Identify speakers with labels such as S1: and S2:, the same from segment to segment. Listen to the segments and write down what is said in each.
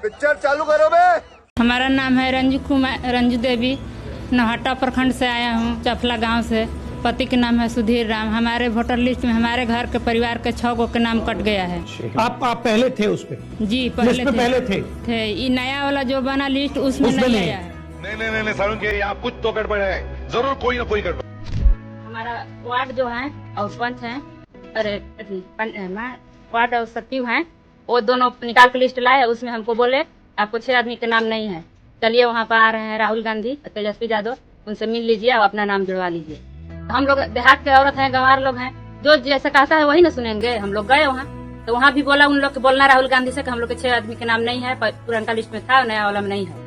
S1: Picture चालू करो बे।
S2: हमारा नाम है रंजू देवी। नौहट्टा प्रखंड से आया हूँ, चफला गांव से। पति के नाम है सुधीर राम। हमारे वोटर लिस्ट में हमारे घर के परिवार के 6 गो के नाम कट गया है।
S3: आप पहले थे उस पे?
S2: जी पहले थे। ये नया वाला जो बना लिस्ट उसमें नहीं आया है।
S1: नहीं सारुण के यहाँ कुछ तो गड़बड़ है, जरूर कोई ना कोई गड़बड़।
S2: हमारा वार्ड जो है और पंच है, अरे वार्ड और सचिव है, वो दोनों निकाल के लिस्ट लाए। उसमें हमको बोले आपको 6 आदमी के नाम नहीं है, चलिए वहाँ पर आ रहे हैं राहुल गांधी, तेजस्वी यादव, उनसे मिल लीजिए और अपना नाम जुड़वा लीजिए। हम लोग देहात के औरत हैं, गंवार लोग हैं, जो जैसे कहता है वही ना सुनेंगे। हम लोग गए वहाँ, तो वहाँ भी बोला उन लोग के बोलना राहुल गांधी से कि हम लोग के 6 आदमी के नाम नहीं है, पुराना लिस्ट में था, नया वाला में नहीं है।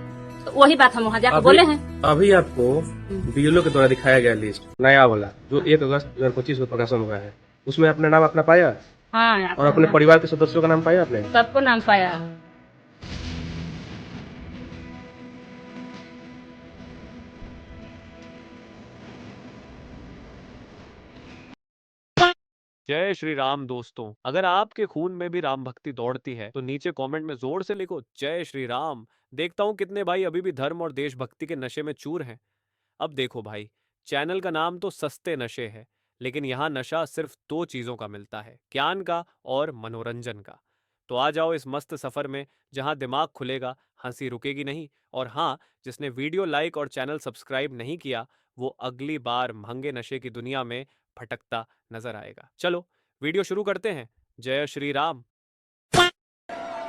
S2: तो वही बात हम वहाँ जाकर बोले हैं।
S4: अभी आपको बीएलओ के द्वारा दिखाया गया लिस्ट नया वाला जो 1 अगस्त 2025 को प्रकाशन हुआ है, उसमें अपने नाम अपना पाया?
S2: हाँ।
S4: और अपने परिवार के सदस्यों का नाम पाया आपने?
S2: सबको नाम पाया।
S5: जय श्री राम दोस्तों, अगर आपके खून में भी राम भक्ति दौड़ती है तो नीचे कमेंट में जोर से लिखो जय श्री राम। देखता हूं कितने भाई अभी भी धर्म और देशभक्ति के नशे में चूर हैं। अब देखो भाई, चैनल का नाम तो सस्ते नशे है, लेकिन यहाँ नशा सिर्फ 2 चीजों का मिलता है, ज्ञान का और मनोरंजन का। तो आ जाओ इस मस्त सफर में जहाँ दिमाग खुलेगा, हंसी रुकेगी नहीं। और हाँ, जिसने वीडियो लाइक और चैनल सब्सक्राइब नहीं किया वो अगली बार महंगे नशे की दुनिया में भटकता नजर आएगा। चलो वीडियो शुरू करते हैं। जय श्री राम।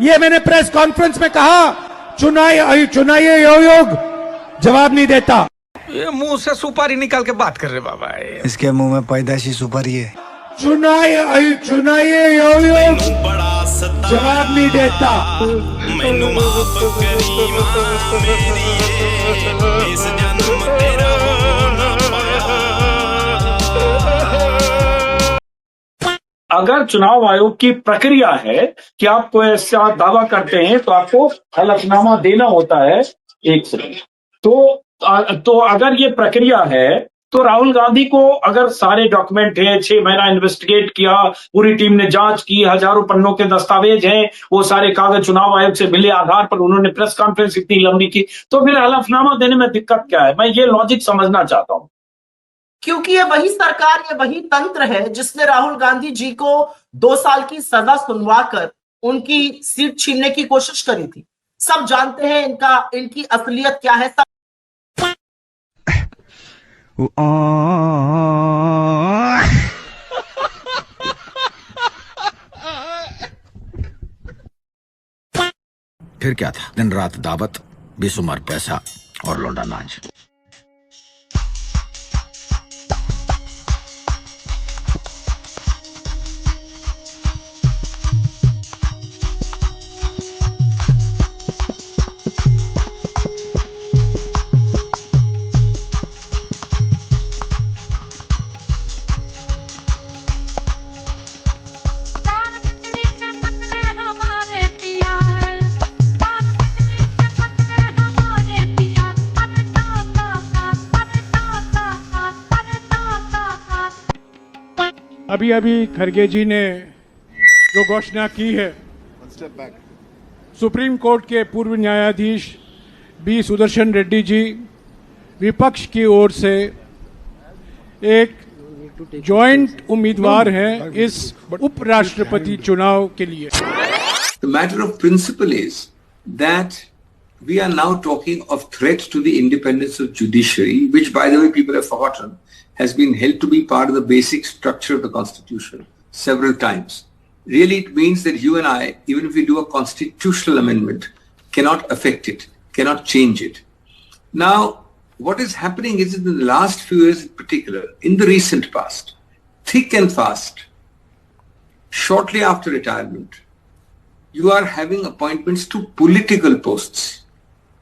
S3: ये मैंने प्रेस कॉन्फ्रेंस में कहा, चुनाइए योग जवाब नहीं देता।
S6: ये मुंह से सुपारी निकाल के बात कर रहे बाबा।
S7: इसके मुंह में पैदाशी सुपारी है।
S3: चुनाइए योग जवाब नहीं देता।
S8: मैनू माफ करी मां मेरी, इस जन्म तेरा हो ना पाया।
S9: अगर चुनाव आयोग की प्रक्रिया है कि आप कोई ऐसा दावा करते हैं तो आपको हलफनामा देना होता है 1 सेकंड। तो अगर ये प्रक्रिया है तो राहुल गांधी को अगर सारे डॉक्यूमेंट है, 6 महीना इन्वेस्टिगेट किया, पूरी टीम ने जांच की, हजारों पन्नों के दस्तावेज हैं, वो सारे कागज चुनाव आयोग से मिले, आधार पर उन्होंने प्रेस कॉन्फ्रेंस इतनी लंबी की, तो फिर हलफनामा देने में दिक्कत क्या है? मैं ये लॉजिक समझना चाहता हूं।
S10: क्योंकि ये वही सरकार, ये वही तंत्र है जिसने राहुल गांधी जी को 2 साल की सजा सुनवा कर उनकी सीट छीनने की कोशिश करी थी। सब जानते हैं इनकी असलियत क्या है।
S7: फिर क्या था? दिन रात दावत, बेशुमार पैसा और लौंडा नाच।
S3: अभी खरगे जी ने जो घोषणा की है, सुप्रीम कोर्ट के पूर्व न्यायाधीश बी सुदर्शन रेड्डी जी विपक्ष की ओर से एक जॉइंट उम्मीदवार हैं इस उपराष्ट्रपति चुनाव के लिए।
S11: The matter of principle is that we are now talking of threat to the independence of judiciary, which by the way people have forgotten has been held to be part of the basic structure of the Constitution several times. Really, it means that you and I, even if we do a constitutional amendment, cannot affect it, cannot change it. Now, what is happening is in the last few years in particular, in the recent past, thick and fast, shortly after retirement, you are having appointments to political posts.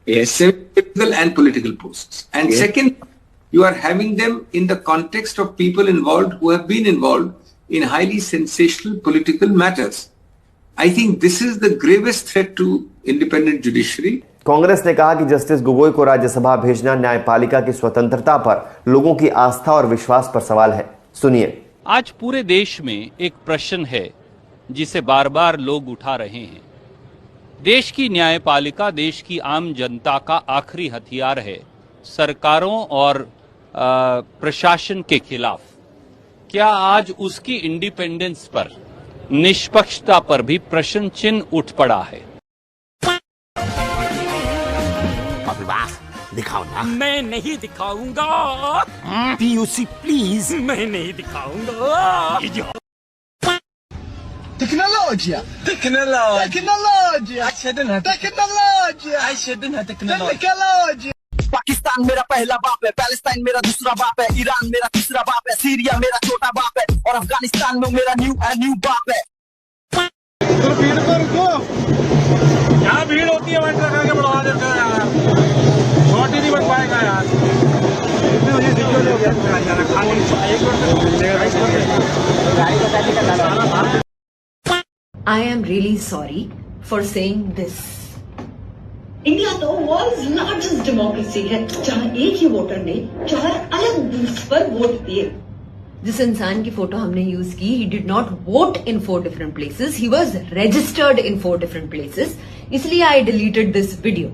S11: Yes. Political and political posts. And yes. Second, you are having them in the context of people involved who have been involved in highly sensational political matters. I think this is the gravest threat to independent judiciary.
S12: Congress ने कहा कि justice Gogoi को राज्यसभा भेजना न्यायपालिका की स्वतंत्रता पर, लोगों की आस्था और विश्वास पर सवाल है। सुनिए।
S13: आज पूरे देश में एक प्रश्न है जिसे बार बार लोग उठा रहे हैं। देश की न्यायपालिका देश की आम जनता का आखिरी हथियार है सरकारों और प्रशासन के खिलाफ। क्या आज उसकी इंडिपेंडेंस पर, निष्पक्षता पर भी प्रश्न चिन्ह उठ पड़ा है?
S7: दिखाओ ना।
S6: मैं नहीं दिखाऊंगा।
S7: PUC please.
S6: मैं नहीं दिखाऊंगा।
S8: Tecnologia. Tecnologia. Tecnologia.
S10: पाकिस्तान मेरा पहला बाप है, पैलेस्टाइन मेरा दूसरा बाप है, ईरान मेरा तीसरा बाप है, सीरिया मेरा छोटा बाप है और अफगानिस्तान में मेरा न्यू बाप है।
S4: यहाँ भीड़ होती है वहीं करके बढ़वा देते हैं यार, छोटी नहीं बन पाएगा यार।
S14: I am really sorry for saying this.
S15: India तो वर्ल्ड्स लार्जेस्ट डेमोक्रेसी है, जहाँ एक ही वोटर ने 4 अलग बूथ्स पर वोट दिए।
S14: जिस इंसान की फोटो हमने यूज की, he did not vote in 4 different places. He was registered in 4 different places. इसलिए I deleted this video.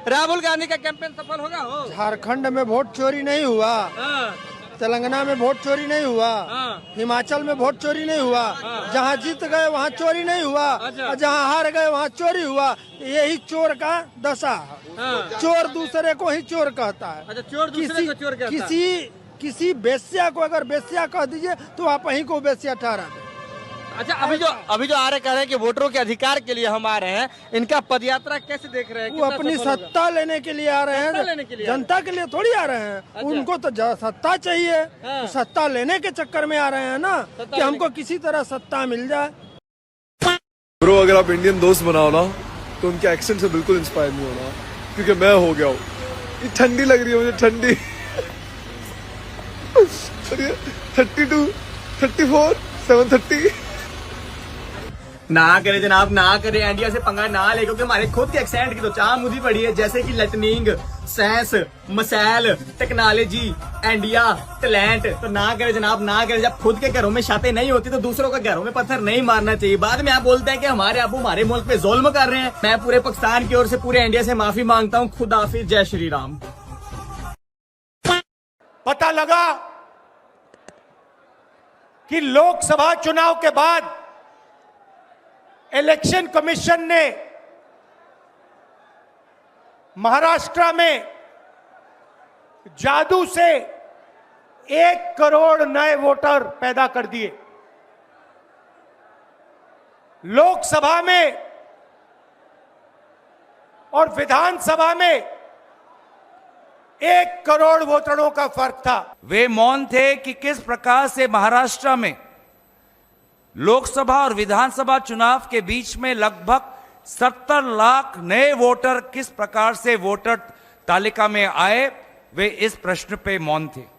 S4: Rahul Gandhi का कैंपेन सफल होगा?
S16: झारखंड में वोट चोरी नहीं हुआ, तेलंगाना में वोट चोरी नहीं हुआ, हिमाचल में वोट चोरी नहीं हुआ, जहाँ जीत गए वहाँ चोरी नहीं हुआ, और जहाँ हार गए वहाँ चोरी हुआ। यही चोर का दशा है। चोर दूसरे को ही चोर कहता है।
S4: अच्छा, चोर दूसरे को चोर कहता है।
S16: किसी बेस्या को अगर बेस्या कह दीजिए तो आप ही को बेस्या ठहरा दें।
S4: अच्छा, अभी जो आ रहे कह रहे हैं कि वोटरों के अधिकार के लिए हम आ रहे हैं, इनका पदयात्रा कैसे देख रहे हैं?
S16: वो अपनी सत्ता लेने के लिए आ रहे हैं, जनता के लिए थोड़ी आ रहे हैं। अच्छा। उनको तो सत्ता चाहिए। हाँ। सत्ता लेने के चक्कर में आ रहे हैं ना, कि हमको किसी तरह सत्ता मिल जाए।
S17: ब्रो, अगर आप इंडियन दोस्त बनाओ ना तो उनके एक्सेंट से बिल्कुल इंस्पायर नहीं होना, क्योंकि मैं हो गया हूँ। ठंडी लग रही है मुझे, ठंडी। 32, 34, 730।
S18: ना करे जनाब, ना करे, इंडिया से पंगा ना ले, क्योंकि हमारे खुद के एक्सेंट की तो चाह मुझी पड़ी है, जैसे कि लर्निंग, साइंस, मसाइल, टेक्नोलॉजी, इंडिया, टैलेंट। तो ना करे जनाब, ना करे। जब खुद के घरों में शाते नहीं होती तो दूसरों के घरों में पत्थर नहीं मारना चाहिए। बाद में आप बोलते हैं कि हमारे अबू हमारे मुल्क पे जुल्म कर रहे हैं। मैं पूरे पाकिस्तान की ओर से पूरे इंडिया से माफी मांगता हूँ। खुदा हाफिज, जय श्री राम।
S19: पता लगा कि लोकसभा चुनाव के बाद इलेक्शन कमीशन ने महाराष्ट्र में जादू से 1 करोड़ नए वोटर पैदा कर दिए। लोकसभा में और विधानसभा में 1 करोड़ वोटरों का फर्क था।
S20: वे मौन थे कि किस प्रकार से महाराष्ट्र में लोकसभा और विधानसभा चुनाव के बीच में लगभग 70 लाख नए वोटर किस प्रकार से वोटर तालिका में आए, वे इस प्रश्न पे मौन थे।